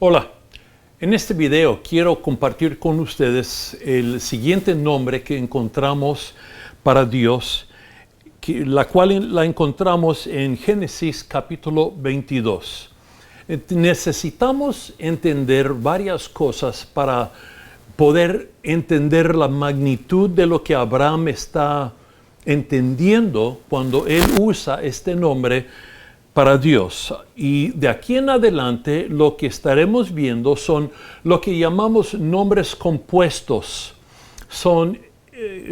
Hola, en este video quiero compartir con ustedes el siguiente nombre que encontramos para Dios, la cual la encontramos en Génesis capítulo 22. Necesitamos entender varias cosas para poder entender la magnitud de lo que Abraham está entendiendo cuando él usa este nombre para Dios. Y de aquí en adelante lo que estaremos viendo son lo que llamamos nombres compuestos. Son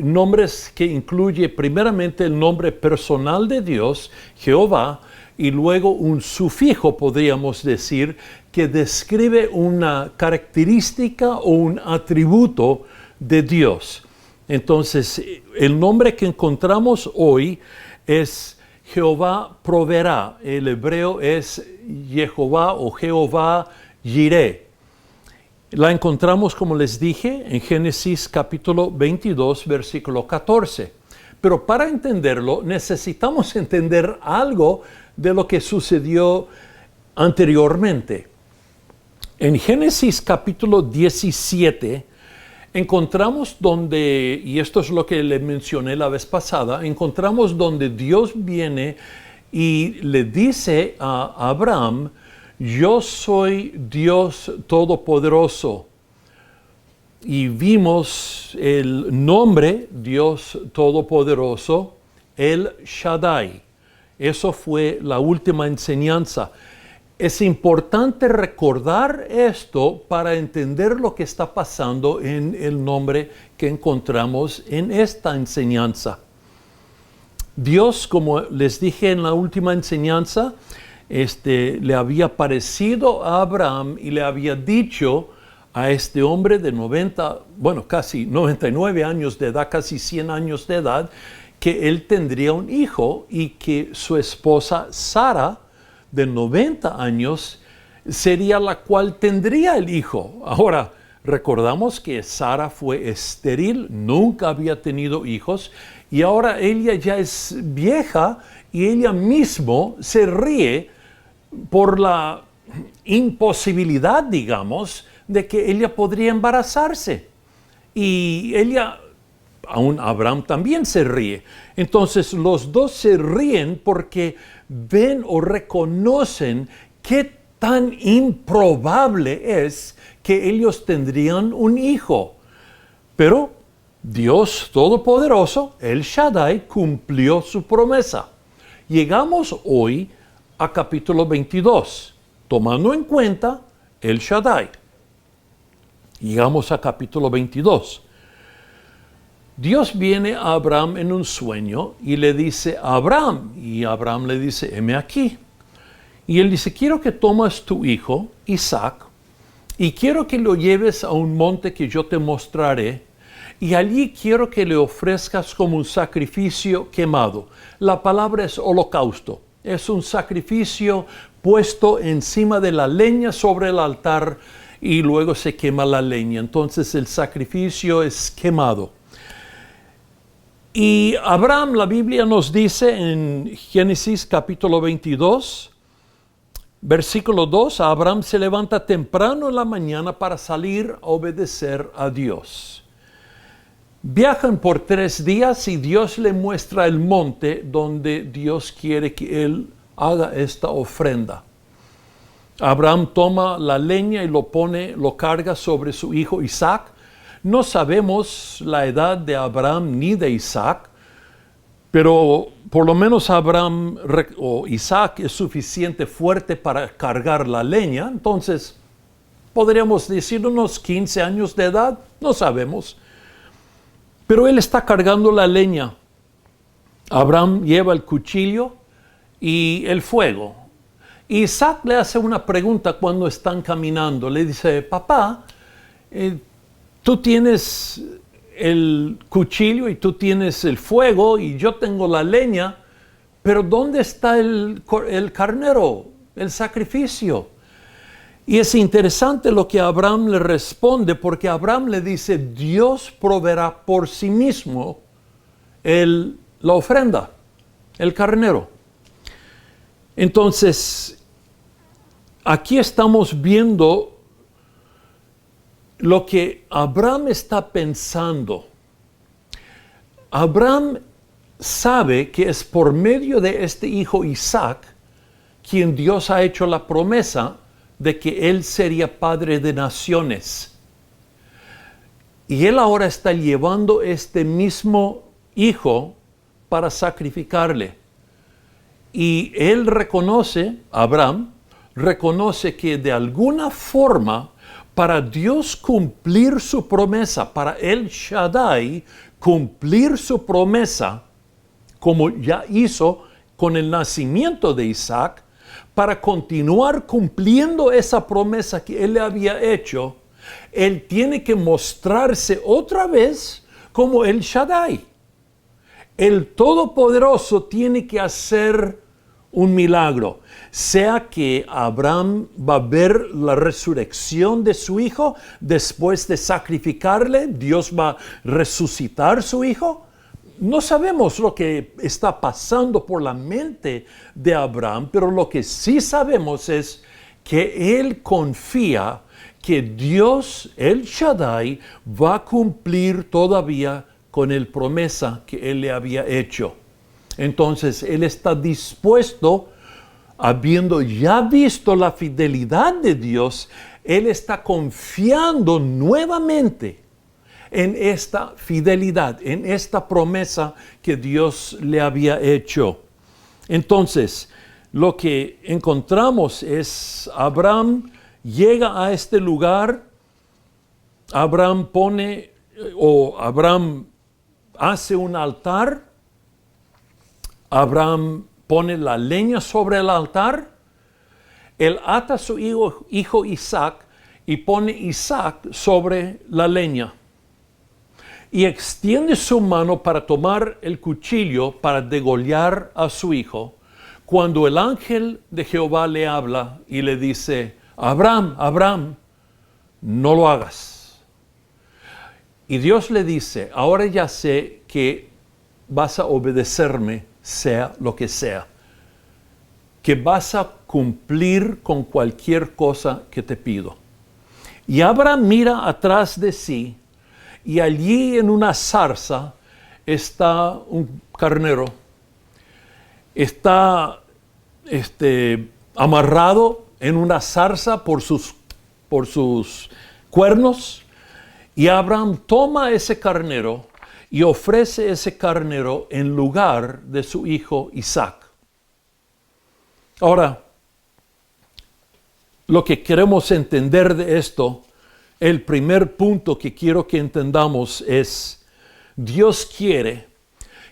nombres que incluye primeramente el nombre personal de Dios, Jehová, y luego un sufijo, podríamos decir, que describe una característica o un atributo de Dios. Entonces, el nombre que encontramos hoy es Jehová proveerá. El hebreo es Jehová o Jehová Jireh. La encontramos, como les dije, en Génesis capítulo 22, versículo 14. Pero para entenderlo, necesitamos entender algo de lo que sucedió anteriormente. En Génesis capítulo 17, encontramos donde, y esto es lo que le mencioné la vez pasada, encontramos donde Dios viene y le dice a Abraham: yo soy Dios Todopoderoso. Y vimos el nombre Dios Todopoderoso, El Shaddai. Eso fue la última enseñanza. Es importante recordar esto para entender lo que está pasando en el nombre que encontramos en esta enseñanza. Dios, como les dije en la última enseñanza, le había aparecido a Abraham y le había dicho a este hombre de casi 99 años de edad, casi 100 años de edad, que él tendría un hijo y que su esposa Sara, de 90 años, sería la cual tendría el hijo. Ahora, recordamos que Sara fue estéril, nunca había tenido hijos, y ahora ella ya es vieja y ella mismo se ríe por la imposibilidad, digamos, de que ella podría embarazarse. Y aún Abraham también se ríe. Entonces los dos se ríen porque ven o reconocen qué tan improbable es que ellos tendrían un hijo. Pero Dios Todopoderoso, El Shaddai, cumplió su promesa. Llegamos hoy a capítulo 22, tomando en cuenta El Shaddai. Llegamos a capítulo 22. Dios viene a Abraham en un sueño y le dice a Abraham, y Abraham le dice: heme aquí. Y él dice: quiero que tomes tu hijo, Isaac, y quiero que lo lleves a un monte que yo te mostraré, y allí quiero que le ofrezcas como un sacrificio quemado. La palabra es holocausto. Es un sacrificio puesto encima de la leña sobre el altar y luego se quema la leña. Entonces el sacrificio es quemado. Y Abraham, la Biblia nos dice en Génesis capítulo 22, versículo 2, Abraham se levanta temprano en la mañana para salir a obedecer a Dios. Viajan por 3 días y Dios le muestra el monte donde Dios quiere que él haga esta ofrenda. Abraham toma la leña y lo carga sobre su hijo Isaac. No sabemos la edad de Abraham ni de Isaac, pero por lo menos Isaac es suficiente fuerte para cargar la leña. Entonces, podríamos decir unos 15 años de edad, no sabemos. Pero él está cargando la leña. Abraham lleva el cuchillo y el fuego. Isaac le hace una pregunta cuando están caminando. Le dice: papá, tú tienes el cuchillo y tú tienes el fuego y yo tengo la leña, pero ¿dónde está el carnero, el sacrificio? Y es interesante lo que Abraham le responde, porque Abraham le dice: Dios proveerá por sí mismo la ofrenda, el carnero. Entonces, aquí estamos viendo lo que Abraham está pensando, Abraham sabe que es por medio de este hijo Isaac quien Dios ha hecho la promesa de que él sería padre de naciones. Y él ahora está llevando este mismo hijo para sacrificarle. Y él reconoce, Abraham, reconoce que de alguna forma, para Dios cumplir su promesa, para el Shaddai cumplir su promesa, como ya hizo con el nacimiento de Isaac, para continuar cumpliendo esa promesa que él le había hecho, él tiene que mostrarse otra vez como el Shaddai. El Todopoderoso tiene que hacer un milagro, sea que Abraham va a ver la resurrección de su hijo después de sacrificarle, Dios va a resucitar su hijo. No sabemos lo que está pasando por la mente de Abraham, pero lo que sí sabemos es que él confía que Dios, el Shaddai, va a cumplir todavía con el promesa que él le había hecho. Entonces, él está dispuesto, habiendo ya visto la fidelidad de Dios, él está confiando nuevamente en esta fidelidad, en esta promesa que Dios le había hecho. Entonces, lo que encontramos es Abraham llega a este lugar, Abraham hace un altar, Abraham pone la leña sobre el altar, él ata a su hijo Isaac y pone Isaac sobre la leña. Y extiende su mano para tomar el cuchillo para degollar a su hijo, cuando el ángel de Jehová le habla y le dice: Abraham, Abraham, no lo hagas. Y Dios le dice: ahora ya sé que vas a obedecerme, sea lo que sea, que vas a cumplir con cualquier cosa que te pido. Y Abraham mira atrás de sí, y allí en una zarza está un carnero. Está amarrado en una zarza por sus cuernos. Y Abraham toma ese carnero y ofrece ese carnero en lugar de su hijo Isaac. Ahora, lo que queremos entender de esto, el primer punto que quiero que entendamos es: Dios quiere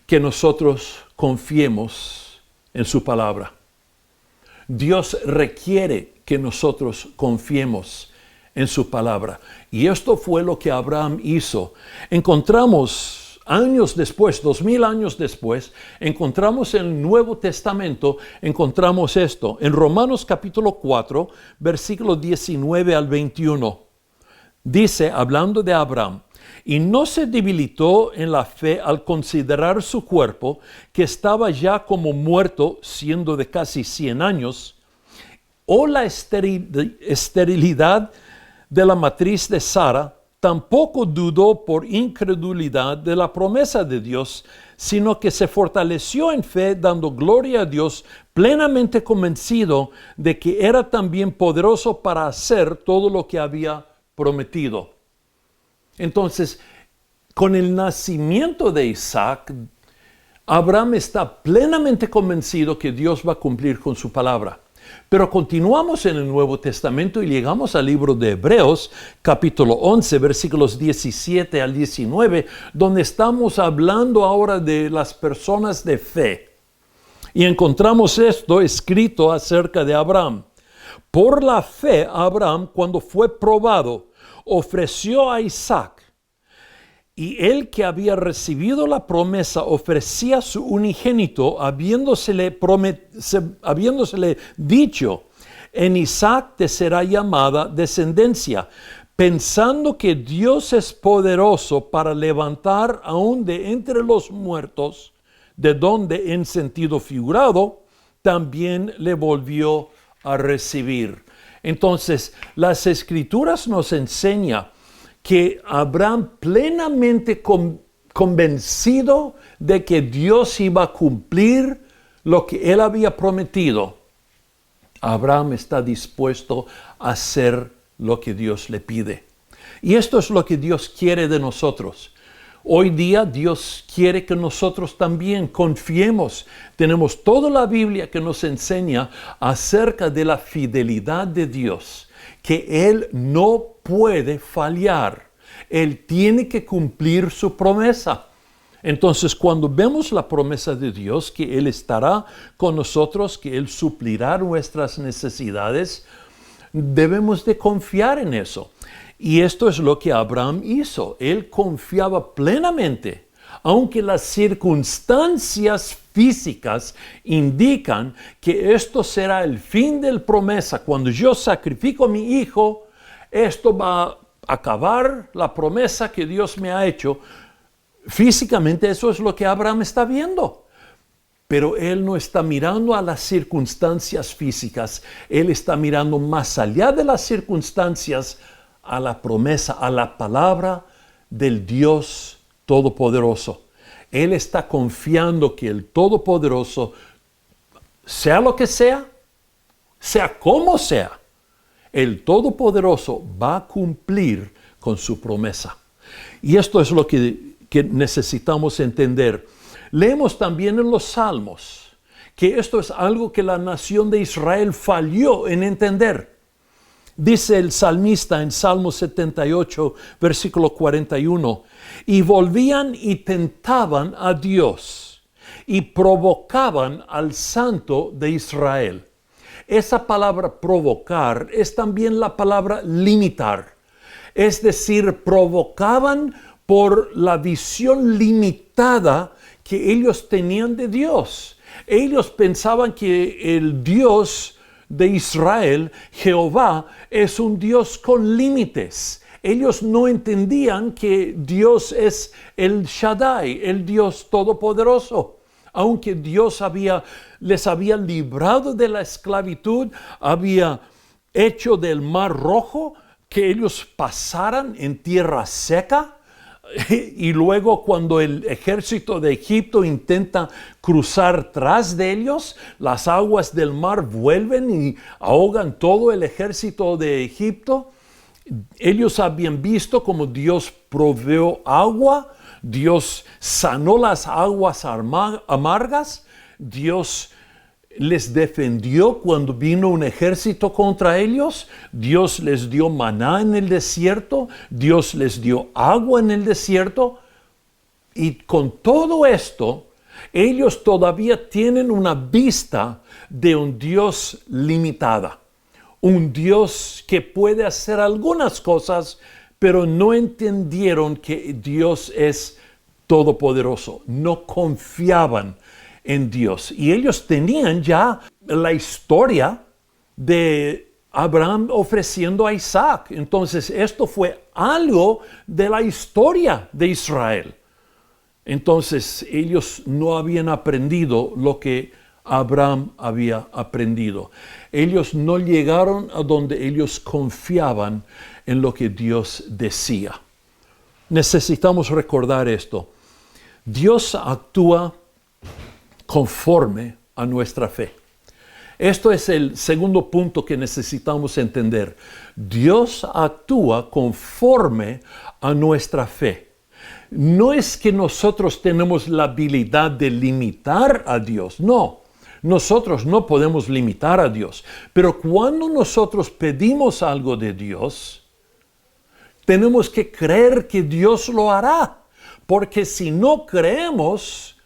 que nosotros confiemos en su palabra. Dios requiere que nosotros confiemos en su palabra. Y esto fue lo que Abraham hizo. Encontramos años después, 2000 años después, encontramos en el Nuevo Testamento, encontramos esto. En Romanos capítulo 4, versículos 19 al 21. Dice, hablando de Abraham: y no se debilitó en la fe al considerar su cuerpo, que estaba ya como muerto, siendo de casi 100 años, o la esterilidad de la matriz de Sara. Tampoco dudó por incredulidad de la promesa de Dios, sino que se fortaleció en fe, dando gloria a Dios, plenamente convencido de que era también poderoso para hacer todo lo que había prometido. Entonces, con el nacimiento de Isaac, Abraham está plenamente convencido que Dios va a cumplir con su palabra. Pero continuamos en el Nuevo Testamento y llegamos al libro de Hebreos, capítulo 11, versículos 17 al 19, donde estamos hablando ahora de las personas de fe. Y encontramos esto escrito acerca de Abraham. Por la fe, Abraham, cuando fue probado, ofreció a Isaac. Y él, que había recibido la promesa, ofrecía su unigénito, habiéndosele dicho: en Isaac te será llamada descendencia, pensando que Dios es poderoso para levantar aún de entre los muertos, de donde en sentido figurado también le volvió a recibir. Entonces, las Escrituras nos enseñan que Abraham plenamente convencido de que Dios iba a cumplir lo que él había prometido, Abraham está dispuesto a hacer lo que Dios le pide. Y esto es lo que Dios quiere de nosotros. Hoy día Dios quiere que nosotros también confiemos. Tenemos toda la Biblia que nos enseña acerca de la fidelidad de Dios, que Él no puede fallar. Él tiene que cumplir su promesa. Entonces, cuando vemos la promesa de Dios, que Él estará con nosotros, que Él suplirá nuestras necesidades, debemos de confiar en eso. Y esto es lo que Abraham hizo. Él confiaba plenamente, aunque las circunstancias físicas indican que esto será el fin de la promesa. Cuando yo sacrifico a mi hijo, esto va a acabar la promesa que Dios me ha hecho. Físicamente eso es lo que Abraham está viendo. Pero él no está mirando a las circunstancias físicas. Él está mirando más allá de las circunstancias, a la promesa, a la palabra del Dios Todopoderoso. Él está confiando que el Todopoderoso, sea lo que sea como sea, el Todopoderoso va a cumplir con su promesa. Y esto es lo que necesitamos entender. Leemos también en los Salmos que esto es algo que la nación de Israel falló en entender. Dice el salmista en Salmo 78, versículo 41, y volvían y tentaban a Dios y provocaban al Santo de Israel. Esa palabra provocar es también la palabra limitar. Es decir, provocaban por la visión limitada que ellos tenían de Dios. Ellos pensaban que el Dios de Israel, Jehová, es un Dios con límites. Ellos no entendían que Dios es el Shaddai, el Dios Todopoderoso. Aunque Dios les había librado de la esclavitud, había hecho del Mar Rojo que ellos pasaran en tierra seca. Y luego cuando el ejército de Egipto intenta cruzar tras de ellos, las aguas del mar vuelven y ahogan todo el ejército de Egipto. Ellos habían visto como Dios proveó agua, Dios sanó las aguas amargas, Dios les defendió cuando vino un ejército contra ellos, Dios les dio maná en el desierto, Dios les dio agua en el desierto. Y con todo esto, ellos todavía tienen una vista de un Dios limitada. Un Dios que puede hacer algunas cosas, pero no entendieron que Dios es todopoderoso. No confiaban en Dios. Y ellos tenían ya la historia de Abraham ofreciendo a Isaac. Entonces, esto fue algo de la historia de Israel. Entonces, ellos no habían aprendido lo que Abraham había aprendido. Ellos no llegaron a donde ellos confiaban en lo que Dios decía. Necesitamos recordar esto. Dios actúa conforme a nuestra fe. Esto es el segundo punto que necesitamos entender. Dios actúa conforme a nuestra fe. No es que nosotros tenemos la habilidad de limitar a Dios, no. Nosotros no podemos limitar a Dios. Pero cuando nosotros pedimos algo de Dios, tenemos que creer que Dios lo hará. Porque si no creemos,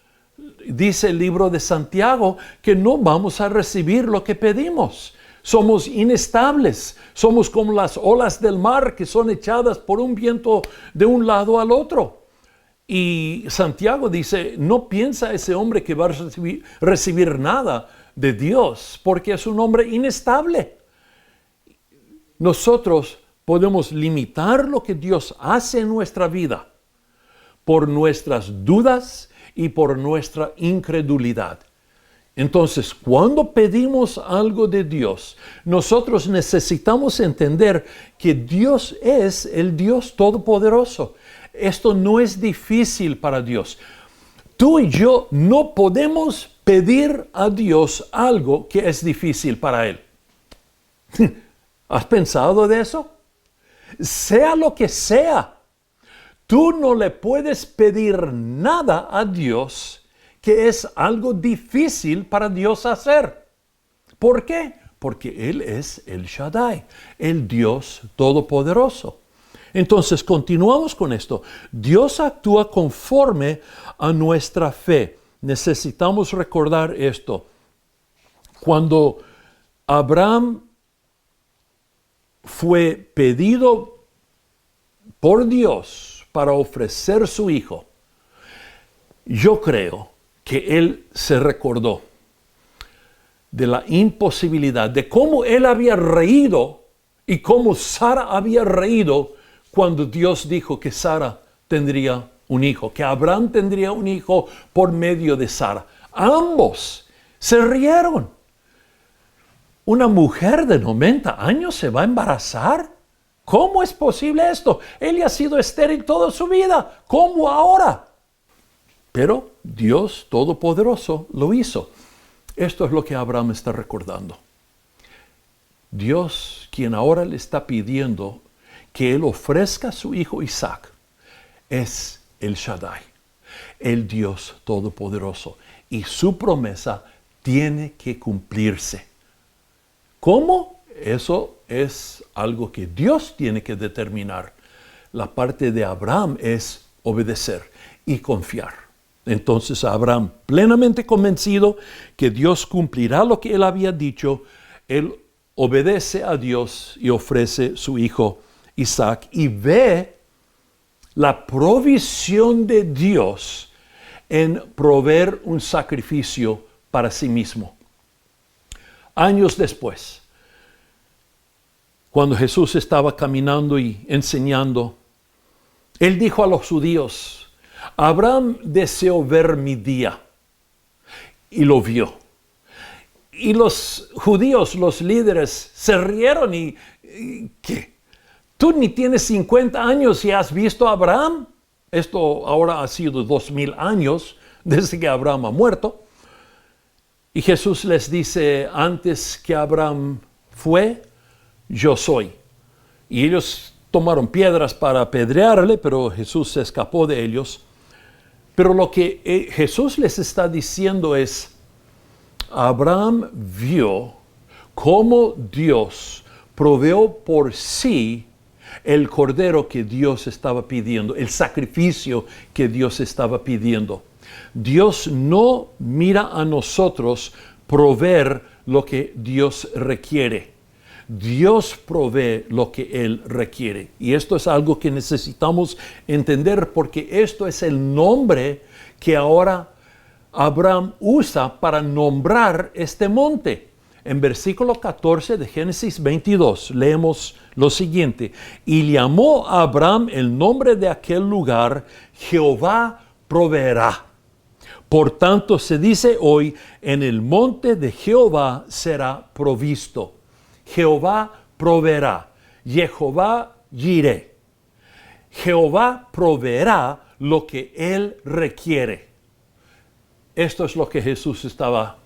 dice el libro de Santiago, que no vamos a recibir lo que pedimos. Somos inestables. Somos como las olas del mar que son echadas por un viento de un lado al otro. Y Santiago dice, no piensa ese hombre que va a recibir nada de Dios, porque es un hombre inestable. Nosotros podemos limitar lo que Dios hace en nuestra vida por nuestras dudas y por nuestra incredulidad. Entonces, cuando pedimos algo de Dios, nosotros necesitamos entender que Dios es el Dios Todopoderoso. Esto no es difícil para Dios. Tú y yo no podemos pedir a Dios algo que es difícil para Él. ¿Has pensado de eso? Sea lo que sea, tú no le puedes pedir nada a Dios que es algo difícil para Dios hacer. ¿Por qué? Porque Él es el Shaddai, el Dios Todopoderoso. Entonces, continuamos con esto. Dios actúa conforme a nuestra fe. Necesitamos recordar esto. Cuando Abraham fue pedido por Dios para ofrecer su hijo, yo creo que él se recordó de la imposibilidad, de cómo él había reído y cómo Sara había reído cuando Dios dijo que Sara tendría un hijo, que Abraham tendría un hijo por medio de Sara. Ambos se rieron. ¿Una mujer de 90 años se va a embarazar? ¿Cómo es posible esto? Él ha sido estéril toda su vida. ¿Cómo ahora? Pero Dios Todopoderoso lo hizo. Esto es lo que Abraham está recordando. Dios, quien ahora le está pidiendo que él ofrezca a su hijo Isaac, es el Shaddai, el Dios Todopoderoso. Y su promesa tiene que cumplirse. ¿Cómo? Eso es algo que Dios tiene que determinar. La parte de Abraham es obedecer y confiar. Entonces Abraham, plenamente convencido que Dios cumplirá lo que él había dicho, él obedece a Dios y ofrece su hijo Isaac y ve la provisión de Dios en proveer un sacrificio para sí mismo. Años después, cuando Jesús estaba caminando y enseñando, él dijo a los judíos: Abraham deseó ver mi día, y lo vio. Y los judíos, los líderes, se rieron y ¿qué? ¿Tú ni tienes 50 años y has visto a Abraham? Esto ahora ha sido 2000 años desde que Abraham ha muerto. Y Jesús les dice: antes que Abraham fue, yo soy. Y ellos tomaron piedras para apedrearle, pero Jesús se escapó de ellos. Pero lo que Jesús les está diciendo es: Abraham vio cómo Dios proveó por sí el cordero que Dios estaba pidiendo, el sacrificio que Dios estaba pidiendo. Dios no mira a nosotros proveer lo que Dios requiere. Dios provee lo que Él requiere. Y esto es algo que necesitamos entender, porque esto es el nombre que ahora Abraham usa para nombrar este monte. En versículo 14 de Génesis 22 leemos lo siguiente: y llamó a Abraham el nombre de aquel lugar Jehová proveerá. Por tanto se dice hoy: en el monte de Jehová será provisto. Jehová proveerá. Jehová Jireh. Jehová proveerá lo que Él requiere. Esto es lo que Jesús estaba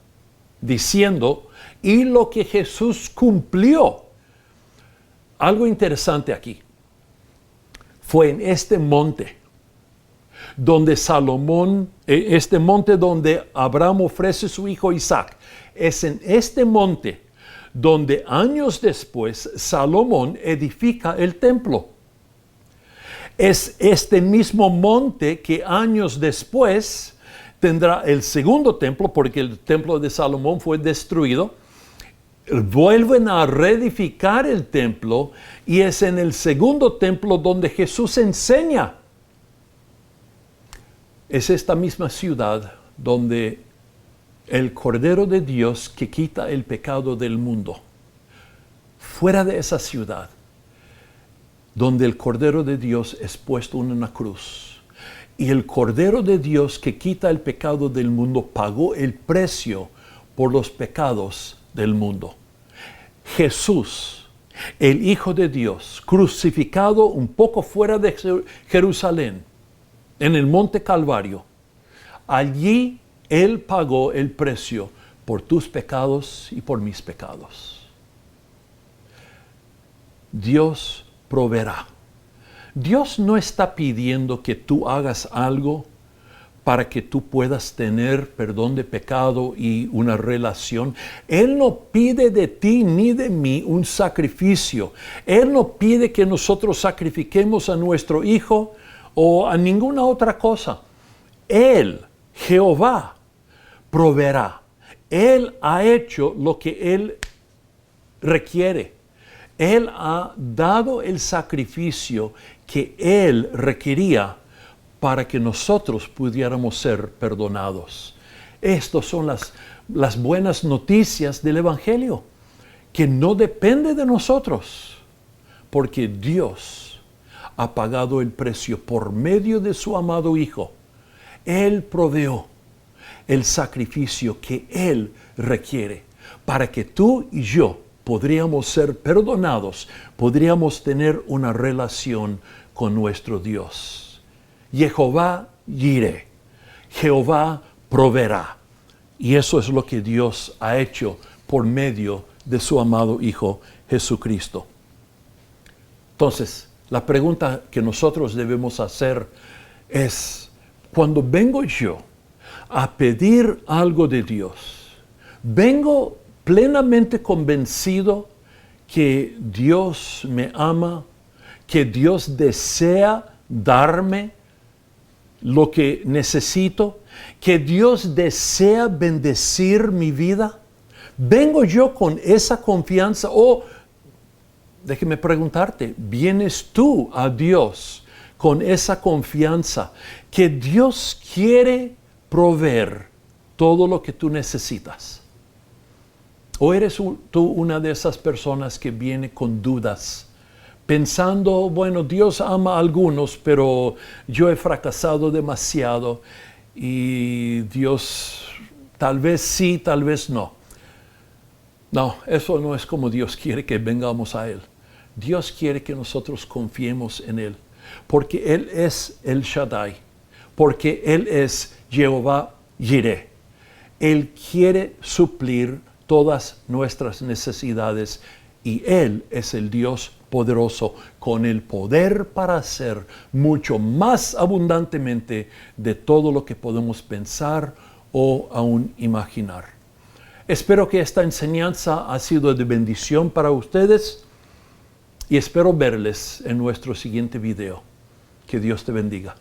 diciendo y lo que Jesús cumplió. Algo interesante aquí. Fue en este monte donde Salomón, este monte donde Abraham ofrece su hijo Isaac. Es en este monte donde años después Salomón edifica el templo. Es este mismo monte que años después tendrá el segundo templo, porque el templo de Salomón fue destruido. Vuelven a reedificar el templo y es en el segundo templo donde Jesús enseña. Es esta misma ciudad donde el Cordero de Dios que quita el pecado del mundo. Fuera de esa ciudad, donde el Cordero de Dios es puesto en una cruz. Y el Cordero de Dios que quita el pecado del mundo pagó el precio por los pecados del mundo. Jesús, el Hijo de Dios, crucificado un poco fuera de Jerusalén, en el Monte Calvario, allí Él pagó el precio por tus pecados y por mis pecados. Dios proveerá. Dios no está pidiendo que tú hagas algo para que tú puedas tener perdón de pecado y una relación. Él no pide de ti ni de mí un sacrificio. Él no pide que nosotros sacrifiquemos a nuestro hijo o a ninguna otra cosa. Él, Jehová, proveerá. Él ha hecho lo que Él requiere. Él ha dado el sacrificio que Él requería para que nosotros pudiéramos ser perdonados. Estas son las buenas noticias del Evangelio, que no depende de nosotros, porque Dios ha pagado el precio por medio de su amado Hijo. Él proveó el sacrificio que Él requiere para que tú y yo podríamos ser perdonados, podríamos tener una relación con nuestro Dios. Jehová Jireh, Jehová proveerá. Y eso es lo que Dios ha hecho por medio de su amado Hijo Jesucristo. Entonces, la pregunta que nosotros debemos hacer es, cuando vengo yo a pedir algo de Dios, vengo plenamente convencido que Dios me ama, que Dios desea darme lo que necesito, que Dios desea bendecir mi vida. ¿Vengo yo con esa confianza? O, déjeme preguntarte, ¿vienes tú a Dios con esa confianza que Dios quiere proveer todo lo que tú necesitas? ¿O eres tú una de esas personas que viene con dudas, pensando, bueno, Dios ama a algunos, pero yo he fracasado demasiado y Dios tal vez sí, tal vez no? No, eso no es como Dios quiere que vengamos a Él. Dios quiere que nosotros confiemos en Él, porque Él es el Shaddai, porque Él es Jehová Jireh. Él quiere suplir todas nuestras necesidades y Él es el Dios poderoso con el poder para hacer mucho más abundantemente de todo lo que podemos pensar o aún imaginar. Espero que esta enseñanza ha sido de bendición para ustedes y espero verles en nuestro siguiente video. Que Dios te bendiga.